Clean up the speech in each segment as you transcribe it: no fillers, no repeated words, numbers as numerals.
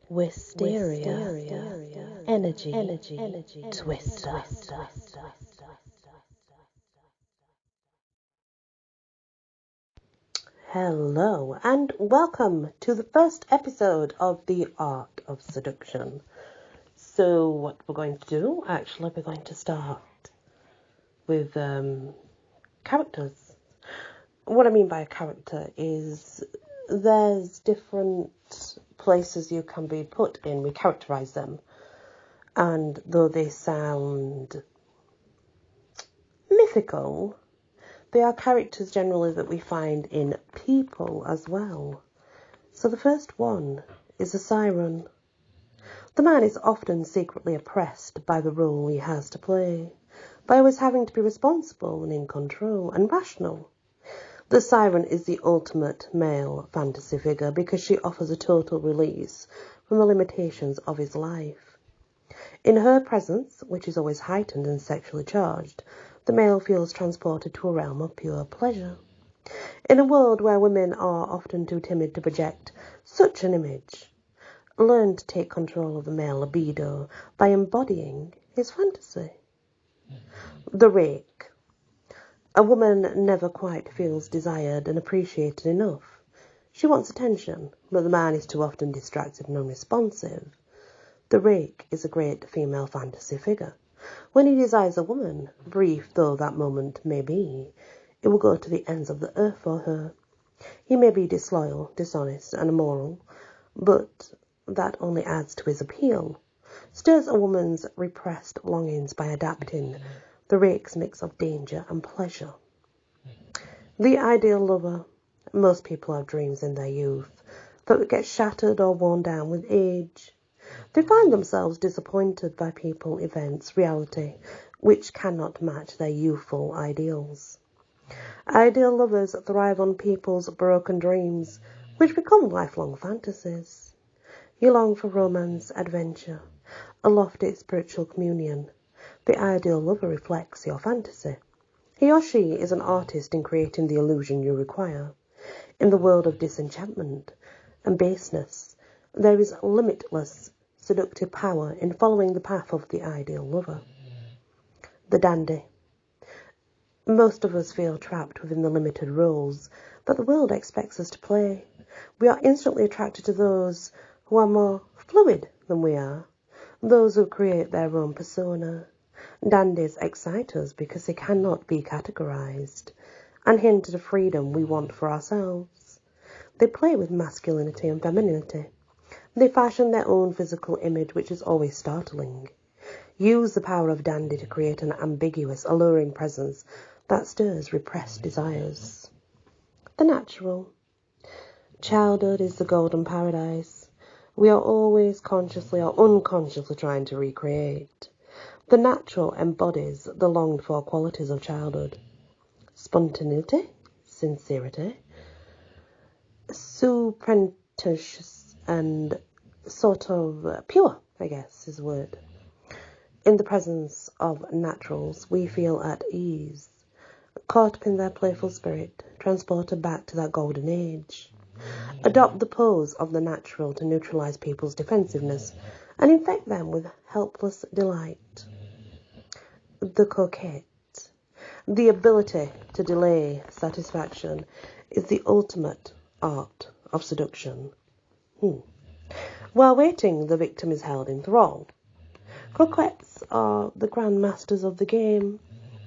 Wisteria, energy, twister. Hello, and welcome to the first episode of The Art of Seduction. So what we're going to do, actually, we're going to start with characters. What I mean by a character is there's different places you can be put in. We characterize them. And though they sound mythical, they are characters generally that we find in people as well. So the first one is a siren. The man is often secretly oppressed by the role he has to play, by always having to be responsible and in control and rational. The siren is the ultimate male fantasy figure because she offers a total release from the limitations of his life. In her presence, which is always heightened and sexually charged, the male feels transported to a realm of pure pleasure. In a world where women are often too timid to project such an image, learn to take control of the male libido by embodying his fantasy. The rake. A woman never quite feels desired and appreciated enough. She wants attention, but the man is too often distracted and unresponsive. The rake is a great female fantasy figure. When he desires a woman, brief though that moment may be, it will go to the ends of the earth for her. He may be disloyal, dishonest, and immoral, but that only adds to his appeal. Stirs a woman's repressed longings by adapting the rake's mix of danger and pleasure. The ideal lover. Most people have dreams in their youth that get shattered or worn down with age. They find themselves disappointed by people, events, reality, which cannot match their youthful ideals. Ideal lovers thrive on people's broken dreams, which become lifelong fantasies. You long for romance, adventure, a lofty spiritual communion. The ideal lover reflects your fantasy. He or she is an artist in creating the illusion you require. In the world of disenchantment and baseness, there is limitless seductive power in following the path of the ideal lover. The dandy. Most of us feel trapped within the limited roles that the world expects us to play. We are instantly attracted to those who are more fluid than we are, those who create their own persona. Dandies excite us because they cannot be categorized and hint at a freedom we want for ourselves. They play with masculinity and femininity. They fashion their own physical image, which is always startling. Use the power of dandy to create an ambiguous, alluring presence that stirs repressed desires. The natural. Childhood is the golden paradise we are always consciously or unconsciously trying to recreate. The natural embodies the longed-for qualities of childhood. Spontaneity, sincerity, surreptitious, and sort of pure, I guess is the word. In the presence of naturals, we feel at ease, caught up in their playful spirit, transported back to that golden age. Adopt the pose of the natural to neutralize people's defensiveness and infect them with helpless delight. The coquette. The ability to delay satisfaction is the ultimate art of seduction. While waiting, the victim is held in thrall. Coquettes are the grand masters of the game,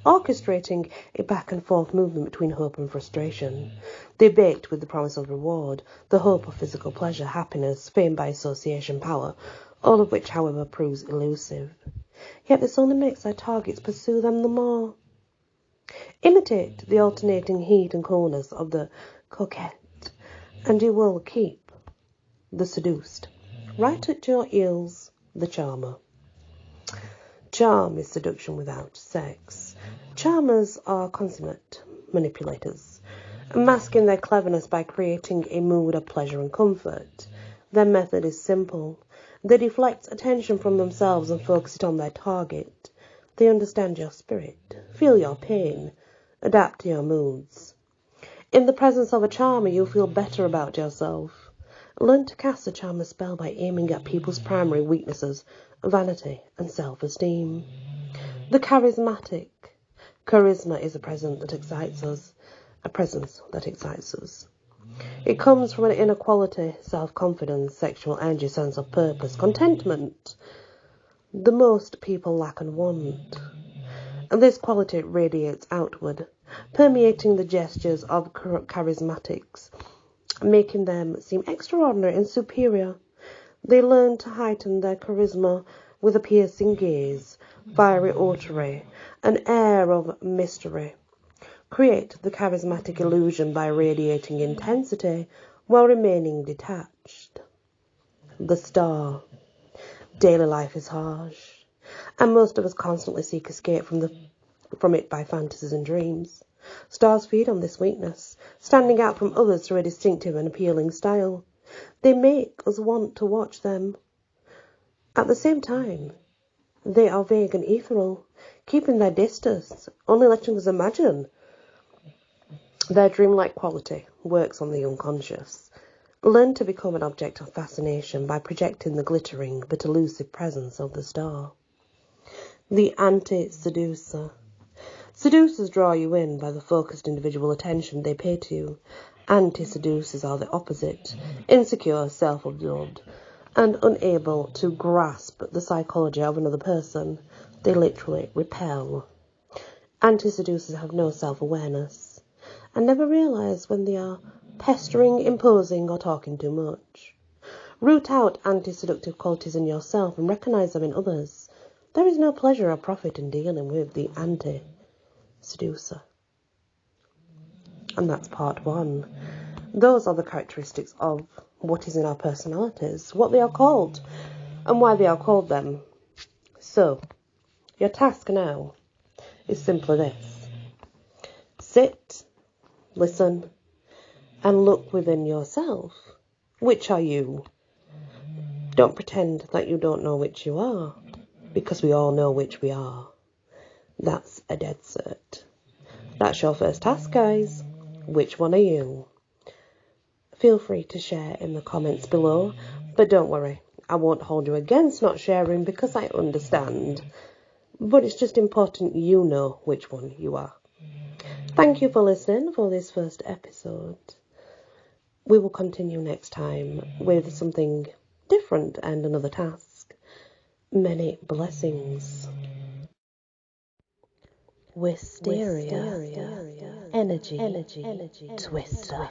orchestrating a back-and-forth movement between hope and frustration. They bait with the promise of reward, the hope of physical pleasure, happiness, fame by association, power, all of which, however, proves elusive. Yet this only makes their targets pursue them the more. Imitate the alternating heat and coolness of the coquette, and you will keep the seduced. Right at your heels, the charmer. Charm is seduction without sex. Charmers are consummate manipulators, masking their cleverness by creating a mood of pleasure and comfort. Their method is simple. They deflect attention from themselves and focus it on their target. They understand your spirit, feel your pain, adapt to your moods. In the presence of a charmer, you'll feel better about yourself. Learn to cast a charm spell by aiming at people's primary weaknesses, vanity and self-esteem. The charismatic. Charisma is a presence that excites us. It comes from an inner quality, self-confidence, sexual energy, sense of purpose, contentment. The most people lack and want. And this quality radiates outward, permeating the gestures of charismatics, making them seem extraordinary and superior. They learn to heighten their charisma with a piercing gaze, fiery oratory, an air of mystery. Create the charismatic illusion by radiating intensity while remaining detached. The star. Daily life is harsh, and most of us constantly seek escape from it by fantasies and dreams. Stars feed on this weakness, standing out from others through a distinctive and appealing style. They make us want to watch them. At the same time, they are vague and ethereal, keeping their distance, only letting us imagine. Their dreamlike quality works on the unconscious. Learn to become an object of fascination by projecting the glittering but elusive presence of the star. The anti-seducer. Seducers draw you in by the focused individual attention they pay to you. Anti-seducers are the opposite, insecure, self-absorbed, and unable to grasp the psychology of another person. They literally repel. Anti-seducers have no self-awareness and never realize when they are pestering, imposing, or talking too much. Root out anti-seductive qualities in yourself and recognize them in others. There is no pleasure or profit in dealing with the anti-seducer. And that's part one. Those are the characteristics of what is in our personalities, what they are called, and why they are called them. So, your task now is simply this. Sit, listen, and look within yourself. Which are you? Don't pretend that you don't know which you are, because we all know which we are. That's a dead cert. That's your first task, guys. Which one are you? Feel free to share in the comments below, but don't worry, I won't hold you against not sharing because I understand. But it's just important you know which one you are. Thank you for listening for this first episode. We will continue next time with something different and another task. Many blessings. Wisteria. Energy. Twister.